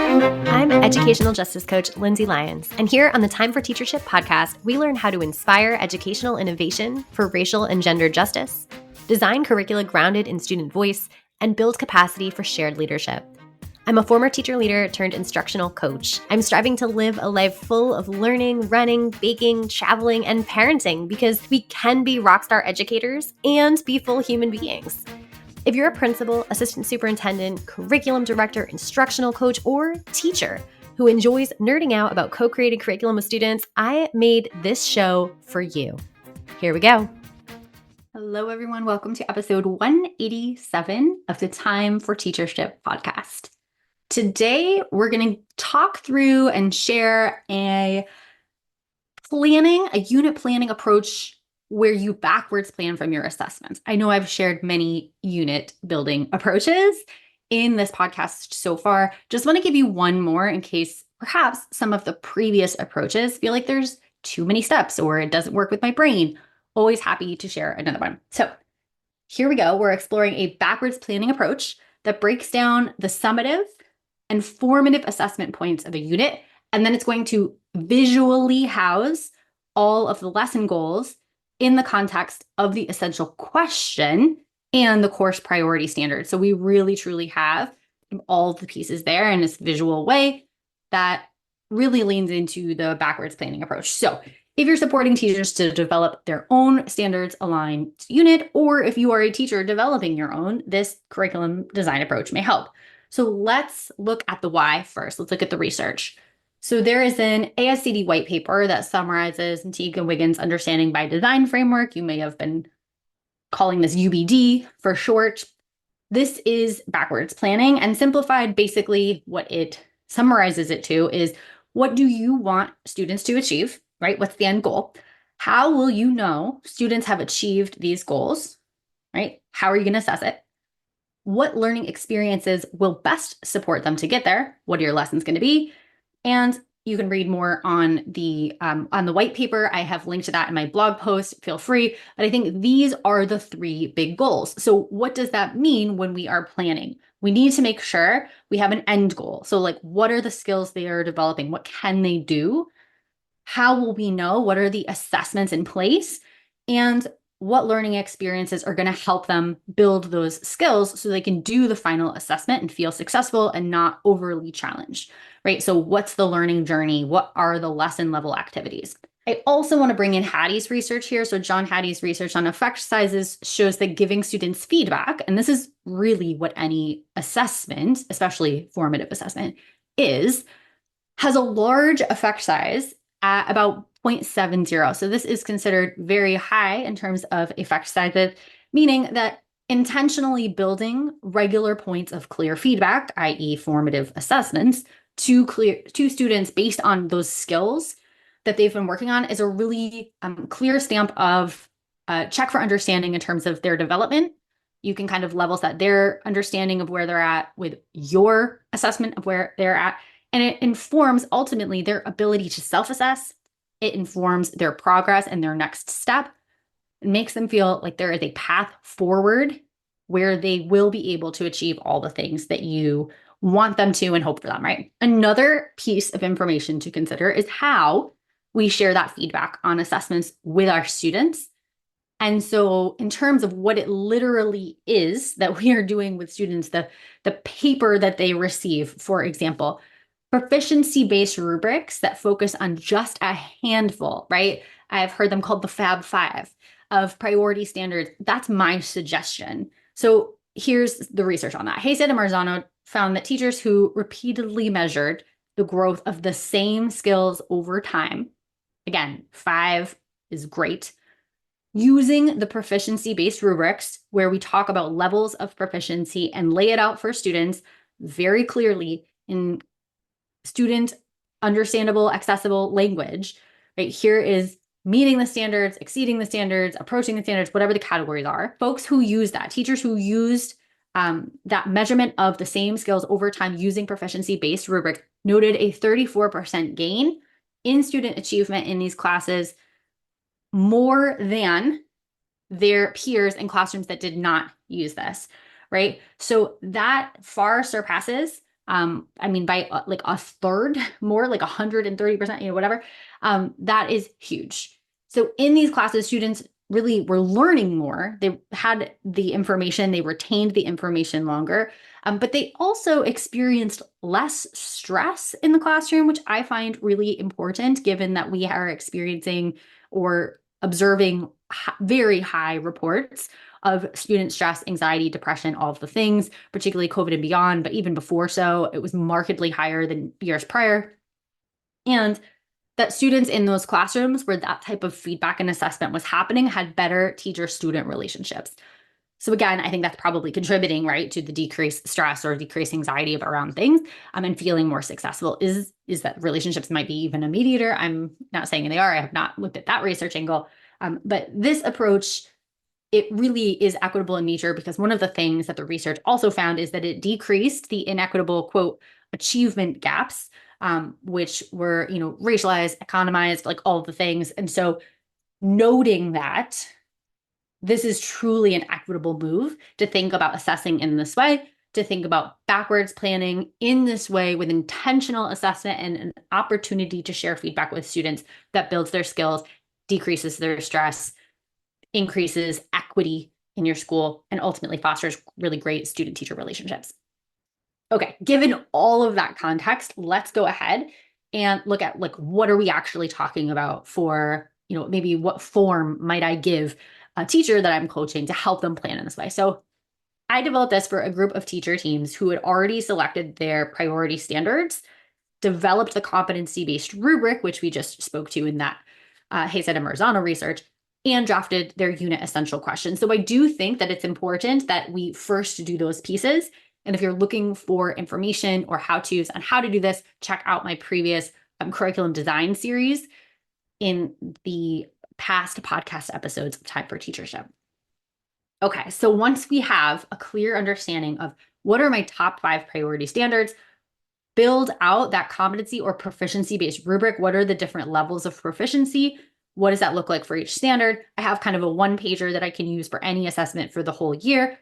I'm educational justice coach Lindsay Lyons, and here on the Time for Teachership podcast, we learn how to inspire educational innovation for racial and gender justice, design curricula grounded in student voice, and build capacity for shared leadership. I'm a former teacher leader turned instructional coach. I'm striving to live a life full of learning, running, baking, traveling, and parenting because we can be rockstar educators and be full human beings. If you're a principal, assistant superintendent, curriculum director, instructional coach, or teacher who enjoys nerding out about co-created curriculum with students, I made this show for you. Here we go. Hello, everyone. Welcome to episode 187 of the Time for Teachership podcast. Today, we're going to talk through and share a unit planning approach where you backwards plan from your assessments. I know I've shared many unit building approaches in this podcast so far. Just want to give you one more in case perhaps some of the previous approaches feel like there's too many steps or it doesn't work with my brain. Always happy to share another one. So here we go. We're exploring a backwards planning approach that breaks down the summative and formative assessment points of a unit, and then it's going to visually house all of the lesson goals in the context of the essential question and the course priority standards. So we really, truly have all the pieces there in this visual way that really leans into the backwards planning approach. So if you're supporting teachers to develop their own standards aligned unit, or if you are a teacher developing your own, this curriculum design approach may help. So let's look at the why first. Let's look at the research. So there is an ASCD white paper that summarizes Teague and Wiggins' understanding by design framework. You may have been calling this UBD for short. This is backwards planning, and simplified, basically what it summarizes it to is, what do you want students to achieve, right? What's the end goal? How will you know students have achieved these goals, right? How are you going to assess it? What learning experiences will best support them to get there? What are your lessons going to be? And you can read more on the white paper. I have linked to that in my blog post. Feel free. But I think these are the three big goals. So what does that mean when we are planning? We need to make sure we have an end goal. So like, what are the skills they are developing? What can they do? How will we know? What are the assessments in place? And what learning experiences are going to help them build those skills so they can do the final assessment and feel successful and not overly challenged, right? So what's the learning journey? What are the lesson level activities? I also want to bring in Hattie's research here. So John Hattie's research on effect sizes shows that giving students feedback, and this is really what any assessment, especially formative assessment, has a large effect size at about 0.70. So this is considered very high in terms of effect sizes, meaning that intentionally building regular points of clear feedback, i.e. formative assessments, to students based on those skills that they've been working on is a really clear stamp of check for understanding in terms of their development. You can kind of level set their understanding of where they're at with your assessment of where they're at. And it informs ultimately their ability to self-assess. It informs their progress and their next step. It makes them feel like there is a path forward where they will be able to achieve all the things that you want them to and hope for them, right? Another piece of information to consider is how we share that feedback on assessments with our students. And so in terms of what it literally is that we are doing with students, the paper that they receive, for example, proficiency-based rubrics that focus on just a handful, right? I've heard them called the Fab Five of priority standards. That's my suggestion. So here's the research on that. Haystead and Marzano found that teachers who repeatedly measured the growth of the same skills over time, again, 5 is great, using the proficiency-based rubrics where we talk about levels of proficiency and lay it out for students very clearly in student understandable, accessible language, right? Here is meeting the standards, exceeding the standards, approaching the standards, whatever the categories are. Folks who use that, teachers who used that measurement of the same skills over time using proficiency-based rubric noted a 34% gain in student achievement in these classes, more than their peers in classrooms that did not use this, right? So that far surpasses I mean, by like a third more, like 130%, whatever. That is huge. So in these classes, students really were learning more. They had the information, they retained the information longer, but they also experienced less stress in the classroom, which I find really important given that we are experiencing or observing very high reports of student stress, anxiety, depression, all of the things, particularly COVID and beyond, but even before so, it was markedly higher than years prior. And that students in those classrooms where that type of feedback and assessment was happening had better teacher-student relationships. So again, I think that's probably contributing, right, to the decreased stress or decreased anxiety around things, and feeling more successful. Is that relationships might be even a mediator? I'm not saying they are. I have not looked at that research angle. But this approach, it really is equitable in nature because one of the things that the research also found is that it decreased the inequitable, quote, achievement gaps, which were, racialized, economized, like all of the things. And so noting that this is truly an equitable move to think about assessing in this way, to think about backwards planning in this way with intentional assessment and an opportunity to share feedback with students that builds their skills, decreases their stress, increases equity in your school, and ultimately fosters really great student-teacher relationships. Okay, given all of that context, let's go ahead and look at like what are we actually talking about for, maybe what form might I give a teacher that I'm coaching to help them plan in this way. So I developed this for a group of teacher teams who had already selected their priority standards, developed the competency-based rubric, which we just spoke to in that Hayes and Marzano research, and drafted their unit essential questions. So I do think that it's important that we first do those pieces. And if you're looking for information or how-tos on how to do this, check out my previous curriculum design series in the past podcast episodes of Time for Teachership. Okay, so once we have a clear understanding of what are my top 5 priority standards, build out that competency or proficiency-based rubric. What are the different levels of proficiency? What does that look like for each standard? I have kind of a one-pager that I can use for any assessment for the whole year.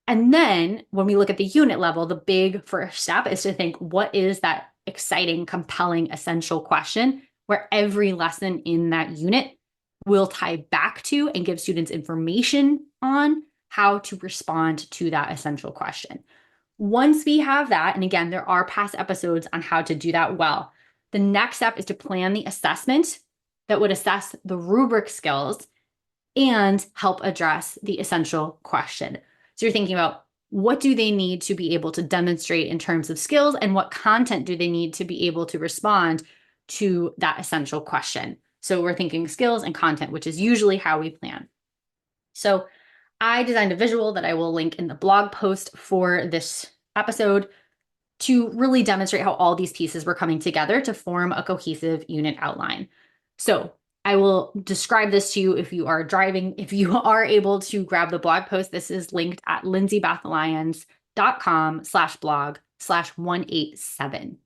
And then when we look at the unit level, the big first step is to think, what is that exciting, compelling, essential question where every lesson in that unit will tie back to and give students information on how to respond to that essential question. Once we have that, and again, there are past episodes on how to do that well, the next step is to plan the assessment that would assess the rubric skills and help address the essential question. So you're thinking about what do they need to be able to demonstrate in terms of skills and what content do they need to be able to respond to that essential question. So we're thinking skills and content, which is usually how we plan. So I designed a visual that I will link in the blog post for this episode to really demonstrate how all these pieces were coming together to form a cohesive unit outline. So I will describe this to you if you are driving. If you are able to grab the blog post, this is linked at lindsaybethlyons.com/blog/187.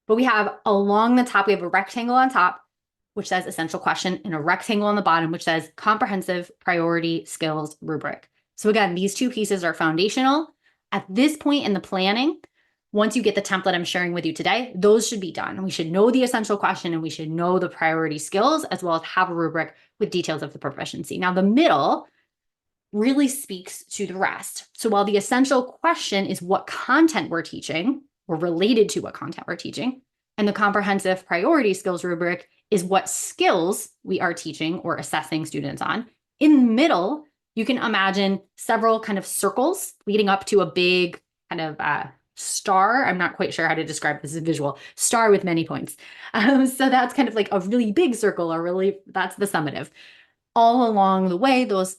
But we have along the top, we have a rectangle on top, which says essential question, and a rectangle on the bottom, which says comprehensive priority skills rubric. So again, these two pieces are foundational. At this point in the planning, once you get the template I'm sharing with you today, those should be done. We should know the essential question and we should know the priority skills as well as have a rubric with details of the proficiency. Now, the middle really speaks to the rest. So while the essential question is what content we're teaching or related to what content we're teaching, and the comprehensive priority skills rubric is what skills we are teaching or assessing students on, in the middle, you can imagine several kind of circles leading up to a big kind of star. I'm not quite sure how to describe this as a visual star with many points. So that's kind of like a really big circle, or that's the summative. All along the way, those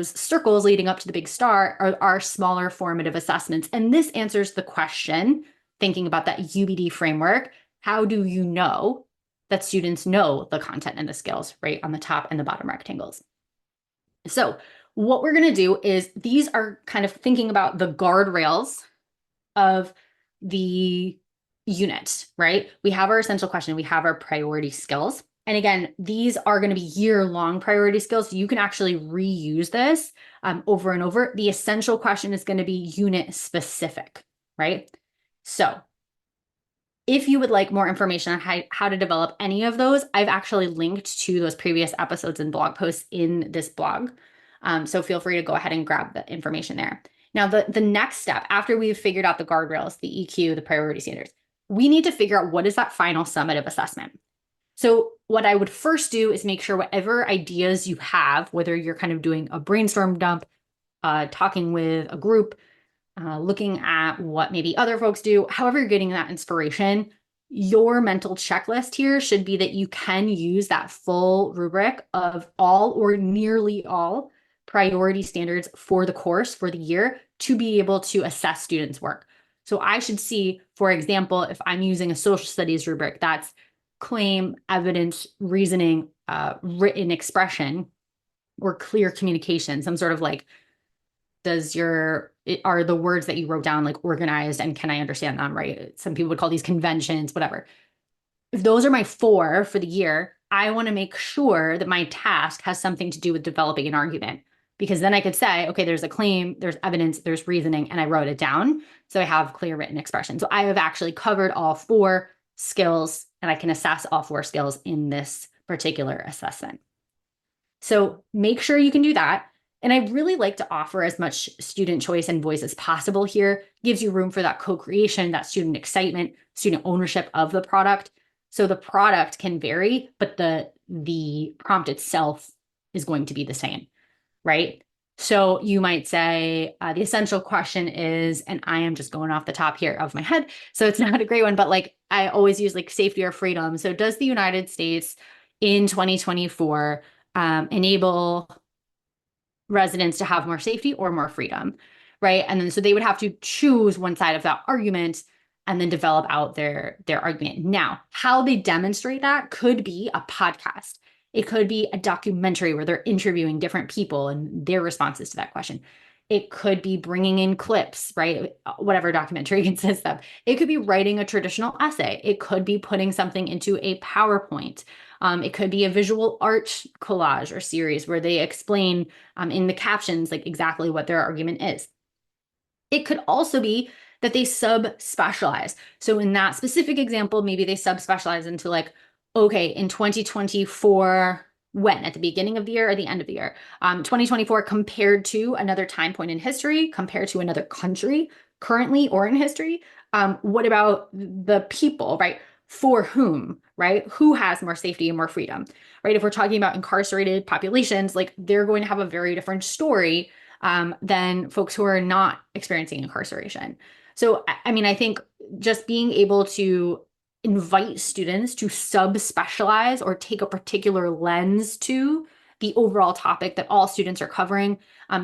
circles leading up to the big star are smaller formative assessments. And this answers the question, thinking about that UBD framework, how do you know that students know the content and the skills, right, on the top and the bottom rectangles? So what we're going to do is these are kind of thinking about the guardrails of the unit, right? We have our essential question, we have our priority skills. And again, these are going to be year-long priority skills. So you can actually reuse this over and over. The essential question is going to be unit specific, right? So if you would like more information on how to develop any of those, I've actually linked to those previous episodes and blog posts in this blog. So feel free to go ahead and grab the information there. Now, the next step, after we've figured out the guardrails, the EQ, the priority standards, we need to figure out what is that final summative assessment. So what I would first do is make sure whatever ideas you have, whether you're kind of doing a brainstorm dump, talking with a group, looking at what maybe other folks do, however you're getting that inspiration, your mental checklist here should be that you can use that full rubric of all or nearly all priority standards for the course for the year to be able to assess students' work. So I should see, for example, if I'm using a social studies rubric, that's claim, evidence, reasoning, written expression, or clear communication, some sort of like, are the words that you wrote down like organized and can I understand them, right? Some people would call these conventions, whatever. If those are my 4 for the year, I want to make sure that my task has something to do with developing an argument, because then I could say, okay, there's a claim, there's evidence, there's reasoning, and I wrote it down. So I have clear written expression. So I have actually covered all 4 skills and I can assess all 4 skills in this particular assessment. So make sure you can do that. And I really like to offer as much student choice and voice as possible here. Gives you room for that co-creation, that student excitement, student ownership of the product. So the product can vary, but the prompt itself is going to be the same, right? So you might say the essential question is, and I am just going off the top here of my head, so it's not a great one, but like I always use like safety or freedom. So does the United States in 2024 enable residents to have more safety or more freedom, right? And then so they would have to choose one side of that argument and then develop out their argument. Now, how they demonstrate that could be a podcast. It could be a documentary where they're interviewing different people and their responses to that question. It could be bringing in clips, right? Whatever documentary consists of. It could be writing a traditional essay. It could be putting something into a PowerPoint. It could be a visual art collage or series where they explain in the captions like exactly what their argument is. It could also be that they sub-specialize. So in that specific example, maybe they sub-specialize into like, okay, in 2024, when? At the beginning of the year or the end of the year? 2024 compared to another time point in history, compared to another country currently or in history. What about the people, right? For whom, right? Who has more safety and more freedom, right? If we're talking about incarcerated populations, like they're going to have a very different story than folks who are not experiencing incarceration. So, I mean, I think just being able to invite students to sub-specialize or take a particular lens to the overall topic that all students are covering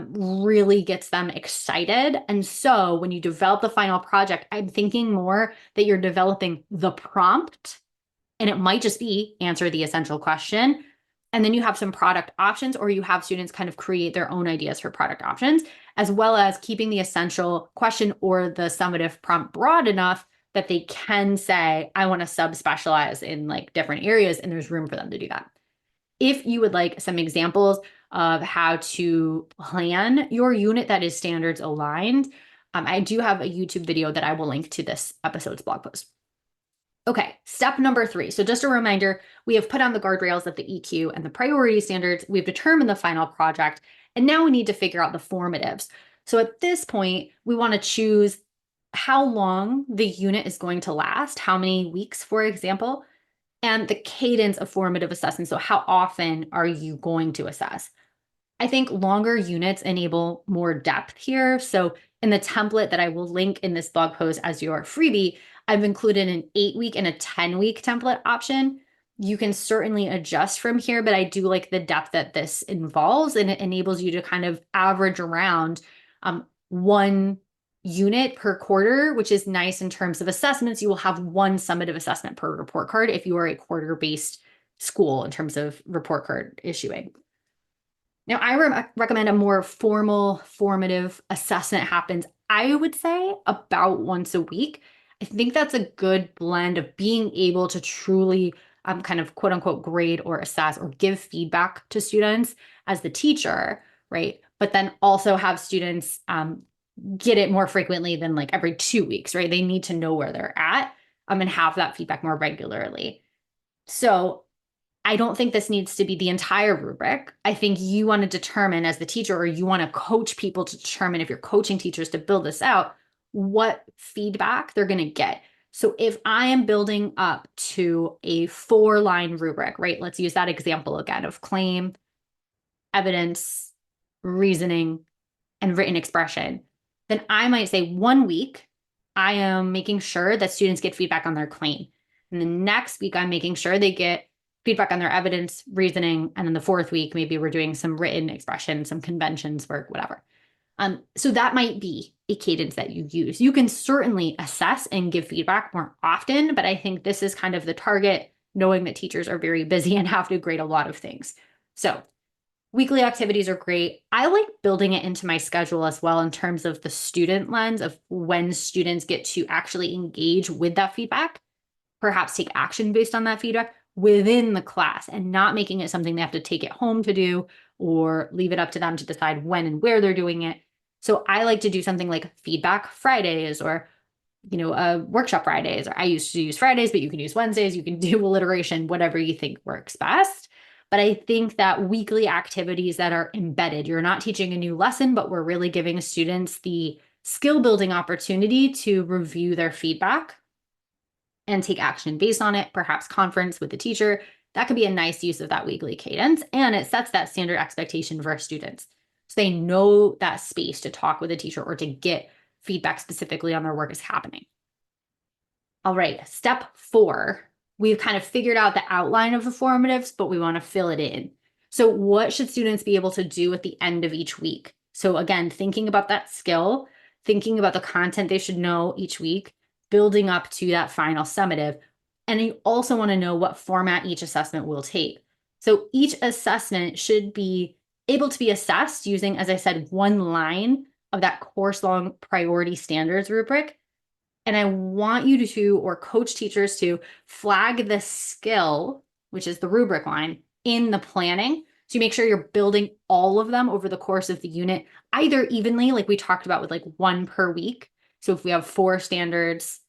really gets them excited. And so when you develop the final project, I'm thinking more that you're developing the prompt, and it might just be answer the essential question. And then you have some product options, or you have students kind of create their own ideas for product options, as well as keeping the essential question or the summative prompt broad enough that they can say, I want to sub-specialize in like different areas, and there's room for them to do that. If you would like some examples of how to plan your unit that is standards aligned, I do have a YouTube video that I will link to this episode's blog post. Okay, step number 3. So just a reminder, we have put on the guardrails of the EQ and the priority standards. We've determined the final project, and now we need to figure out the formatives. So at this point, we want to choose how long the unit is going to last, how many weeks, for example, and the cadence of formative assessment. So how often are you going to assess? I think longer units enable more depth here. So in the template that I will link in this blog post as your freebie, I've included an 8-week and a 10-week template option. You can certainly adjust from here, but I do like the depth that this involves, and it enables you to kind of average around 1 unit per quarter, which is nice in terms of assessments. You will have 1 summative assessment per report card if you are a quarter-based school in terms of report card issuing. Now, I recommend a more formal formative assessment happens, I would say, about once a week. I think that's a good blend of being able to truly kind of quote unquote grade or assess or give feedback to students as the teacher, right? But then also have students get it more frequently than like every 2 weeks, right? They need to know where they're at and have that feedback more regularly. So I don't think this needs to be the entire rubric. I think you want to determine as the teacher, or you want to coach people to determine, if you're coaching teachers to build this out, what feedback they're going to get. So if I am building up to a 4-line rubric, right? Let's use that example again of claim, evidence, reasoning, and written expression. Then I might say 1 week, I am making sure that students get feedback on their claim. And the next week, I'm making sure they get feedback on their evidence, reasoning. And then the 4th week, maybe we're doing some written expression, some conventions work, whatever. So that might be a cadence that you use. You can certainly assess and give feedback more often, but I think this is kind of the target, knowing that teachers are very busy and have to grade a lot of things. So weekly activities are great. I like building it into my schedule as well in terms of the student lens of when students get to actually engage with that feedback, perhaps take action based on that feedback within the class, and not making it something they have to take it home to do or leave it up to them to decide when and where they're doing it. So I like to do something like feedback Fridays, or workshop Fridays, or I used to use Fridays, but you can use Wednesdays, you can do alliteration, whatever you think works best. But I think that weekly activities that are embedded, you're not teaching a new lesson, but we're really giving students the skill building opportunity to review their feedback and take action based on it, perhaps conference with the teacher. That could be a nice use of that weekly cadence. And it sets that standard expectation for our students. So they know that space to talk with a teacher or to get feedback specifically on their work is happening. All right, step 4. We've kind of figured out the outline of the formatives, but we want to fill it in. So what should students be able to do at the end of each week? So again, thinking about that skill, thinking about the content they should know each week, building up to that final summative. And you also want to know what format each assessment will take. So each assessment should be able to be assessed using, as I said, 1 line of that course-long priority standards rubric. And I want you to, or coach teachers to, flag the skill, which is the rubric line, in the planning. So you make sure you're building all of them over the course of the unit, either evenly, like we talked about with like 1 per week. So if we have 4 standards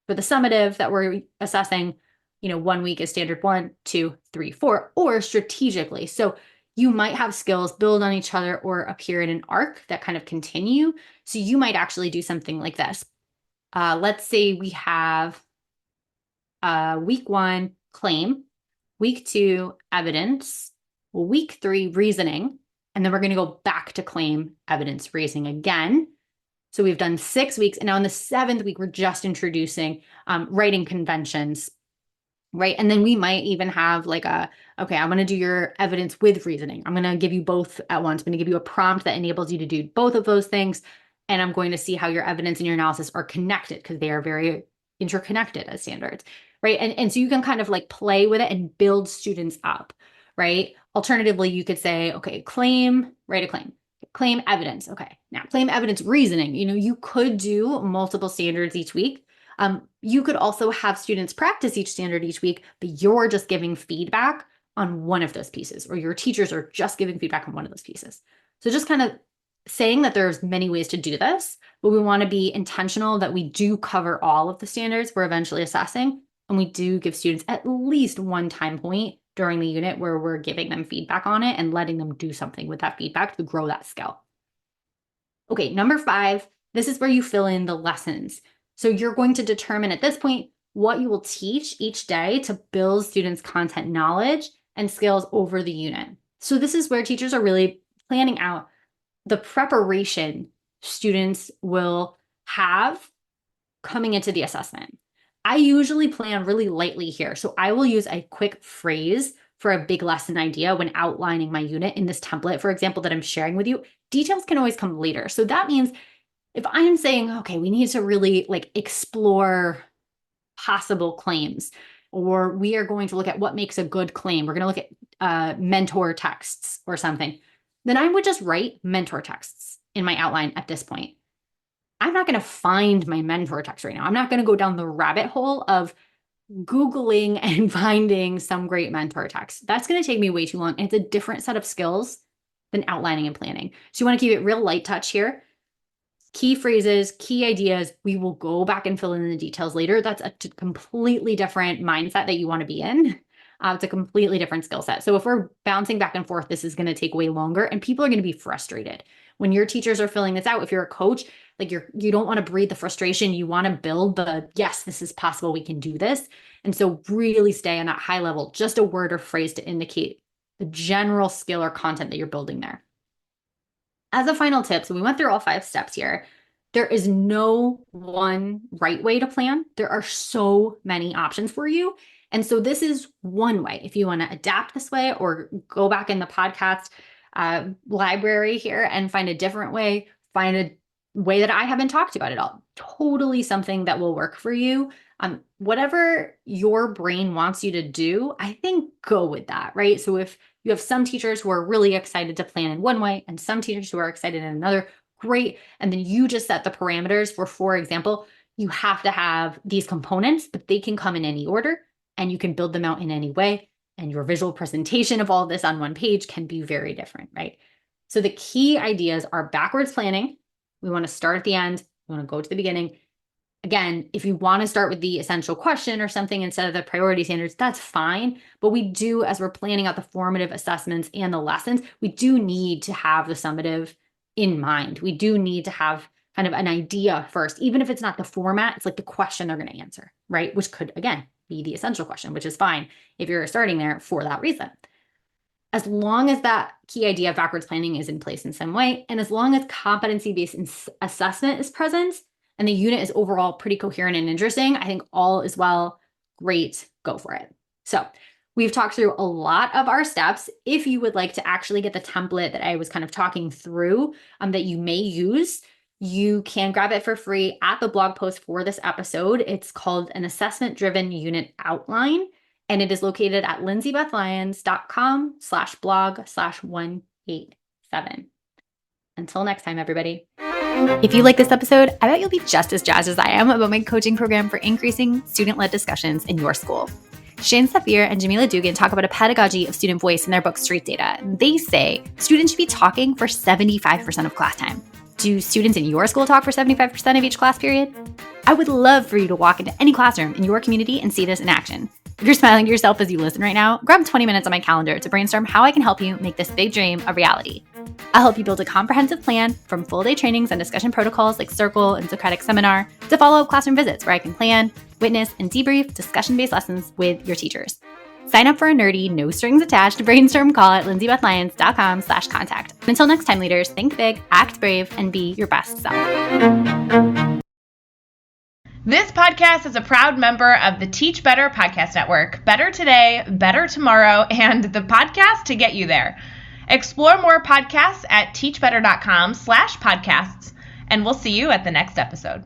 for the summative that we're assessing, 1 week is standard 1, 2, 3, 4, or strategically. So you might have skills build on each other or appear in an arc that kind of continue. So you might actually do something like this. Let's say we have week 1, claim, week 2, evidence, week 3, reasoning, and then we're going to go back to claim, evidence, reasoning again. So we've done 6 weeks, and now in the 7th week, we're just introducing writing conventions, right? And then we might even have like okay, I'm going to do your evidence with reasoning. I'm going to give you both at once. I'm going to give you a prompt that enables you to do both of those things. And I'm going to see how your evidence and your analysis are connected, because they are very interconnected as standards, right? And so you can kind of like play with it and build students up, right? Alternatively, you could say, okay, claim, write a claim. Claim evidence. Okay, now claim evidence reasoning. You could do multiple standards each week. You could also have students practice each standard each week, but you're just giving feedback on one of those pieces, or your teachers are just giving feedback on one of those pieces. So just kind of saying that there's many ways to do this, but we want to be intentional that we do cover all of the standards we're eventually assessing, and we do give students at least 1 time point during the unit where we're giving them feedback on it and letting them do something with that feedback to grow that skill. Okay, number 5, this is where you fill in the lessons. So you're going to determine at this point what you will teach each day to build students' content knowledge and skills over the unit. So this is where teachers are really planning out the preparation students will have coming into the assessment. I usually plan really lightly here. So I will use a quick phrase for a big lesson idea when outlining my unit in this template, for example, that I'm sharing with you. Details can always come later. So that means if I'm saying, okay, we need to really like explore possible claims, or we are going to look at what makes a good claim, we're going to look at mentor texts or something, then I would just write mentor texts in my outline at this point. I'm not going to find my mentor text right now. I'm not going to go down the rabbit hole of Googling and finding some great mentor text. That's going to take me way too long. And it's a different set of skills than outlining and planning. So you want to keep it real light touch here. key phrases, key ideas. We will go back and fill in the details later. That's a completely different mindset that you want to be in. It's a completely different skill set. So if we're bouncing back and forth, this is going to take way longer and people are going to be frustrated. When your teachers are filling this out, if you're a coach, like you don't want to breed the frustration. You want to build the, yes, this is possible. We can do this. And so really stay on that high level, just a word or phrase to indicate the general skill or content that you're building there. As a final tip, so we went through all 5 steps here. There is no one right way to plan. There are so many options for you. And so this is one way. If you want to adapt this way or go back in the podcast library here and find a different way, find a way that I haven't talked about at all. Totally something that will work for you. Whatever your brain wants you to do, I think go with that, right? So if you have some teachers who are really excited to plan in one way and some teachers who are excited in another, great. And then you just set the parameters for example, you have to have these components, but they can come in any order and you can build them out in any way. And your visual presentation of all this on one page can be very different, right? So the key ideas are backwards planning. We want to start at the end. We want to go to the beginning. Again, if you want to start with the essential question or something instead of the priority standards, that's fine. But we do, as we're planning out the formative assessments and the lessons, we do need to have the summative in mind. We do need to have kind of an idea first, even if it's not the format, it's like the question they're going to answer, right? Which could, again, be the essential question, which is fine if you're starting there for that reason. As long as that key idea of backwards planning is in place in some way, and as long as competency-based assessment is present, and the unit is overall pretty coherent and interesting, I think all is well. Great, go for it. So we've talked through a lot of our steps. If you would like to actually get the template that I was kind of talking through that you may use, you can grab it for free at the blog post for this episode. It's called an assessment-driven unit outline, and it is located at lindsaybethlyons.com/blog/187. Until next time, everybody. If you like this episode, I bet you'll be just as jazzed as I am about my coaching program for increasing student-led discussions in your school. Shane Safir and Jamila Dugan talk about a pedagogy of student voice in their book, Street Data. They say students should be talking for 75% of class time. Do students in your school talk for 75% of each class period? I would love for you to walk into any classroom in your community and see this in action. If you're smiling to yourself as you listen right now, grab 20 minutes on my calendar to brainstorm how I can help you make this big dream a reality. I'll help you build a comprehensive plan from full-day trainings and discussion protocols like Circle and Socratic Seminar to follow-up classroom visits where I can plan, witness, and debrief discussion-based lessons with your teachers. Sign up for a nerdy, no strings attached brainstorm call at lindsaybethlyons.com/contact. Until next time, leaders, think big, act brave, and be your best self. This podcast is a proud member of the Teach Better Podcast Network. Better today, better tomorrow, and the podcast to get you there. Explore more podcasts at teachbetter.com/podcasts, and we'll see you at the next episode.